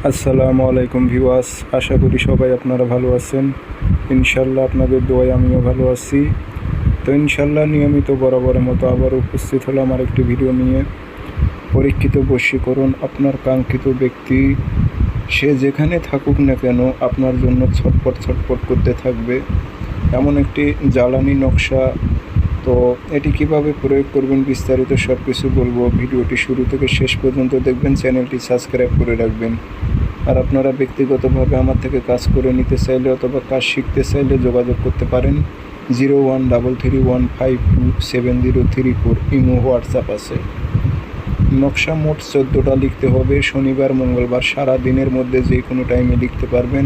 আসসালামু আলাইকুম ভিউয়ার্স, আশা করি সবাই আপনারা ভালো আছেন। ইনশাল্লাহ আপনাদের দোয়ায় আমিও ভালো আছি। তো ইনশাল্লাহ নিয়মিত বরাবরের মতো আবার উপস্থিত হলাম আর একটি ভিডিও নিয়ে। পরীক্ষিত বশীকরণ, আপনার কাঙ্ক্ষিত ব্যক্তি সে যেখানে থাকুক না কেন আপনার জন্য ছটপট ছটপট করতে থাকবে, এমন একটি জ্বালানি নকশা। তো এটি কিভাবে প্রয়োগ করবেন বিস্তারিত সব কিছু বলবো। ভিডিওটি শুরু থেকে শেষ পর্যন্ত দেখবেন, চ্যানেলটি সাবস্ক্রাইব করে রাখবেন। আর আপনারা ব্যক্তিগতভাবে আমার থেকে কাজ করে নিতে চাইলে অথবা কাজ শিখতে চাইলে যোগাযোগ করতে পারেন। 0133152703 ইমো হোয়াটসঅ্যাপ আছে। নকশা মোট 14টা লিখতে হবে। শনিবার মঙ্গলবার সারা দিনের মধ্যে যে কোনো টাইমে লিখতে পারবেন।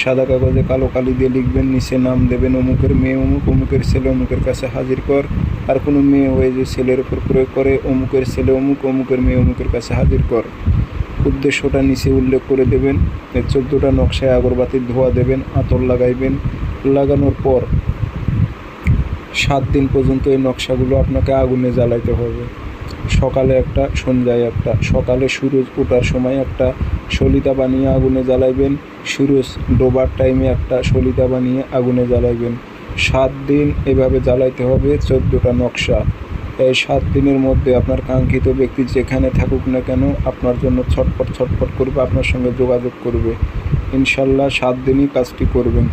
সাদা কাগজে কালো কালি দিয়ে লিখবেন, নিচে নাম দেবেন অমুকের মেয়ে অমুক, অমুকের ছেলে অমুকের কাছে হাজির কর। আর কোনো মেয়ে হয়ে যে ছেলের উপর প্রয়োগ করে, অমুকের ছেলে অমুক, অমুকের মেয়ে অমুকের কাছে হাজির কর। উদ্দেশ্যটা নিচে উল্লেখ করে দেবেন। 14টা নকশায় আগরবাতির ধোঁয়া দেবেন, আতর লাগাইবেন। লাগানোর পর 7 দিন পর্যন্ত এই নকশাগুলো আপনাকে আগুনে জ্বালাইতে হবে। সকালে একটা, সন্ধ্যায় একটা। সকালে সূরজ ওঠার সময় একটা সলিতা বানিয়ে আগুনে জ্বালাইবেন। সূরজ ডোবার টাইমে একটা সলিতা বানিয়ে আগুনে জ্বালাইবেন। 7 দিন এভাবে জ্বালাইতে হবে 14টা নকশা। এই 7 দিনের মধ্যে আপনার কাঙ্ক্ষিত ব্যক্তি যেখানে থাকুক না কেন আপনার জন্য ছটফট ছটফট করবে, আপনার সঙ্গে যোগাযোগ করবে। ইনশাল্লাহ 7 দিনই কাজটি করবেন।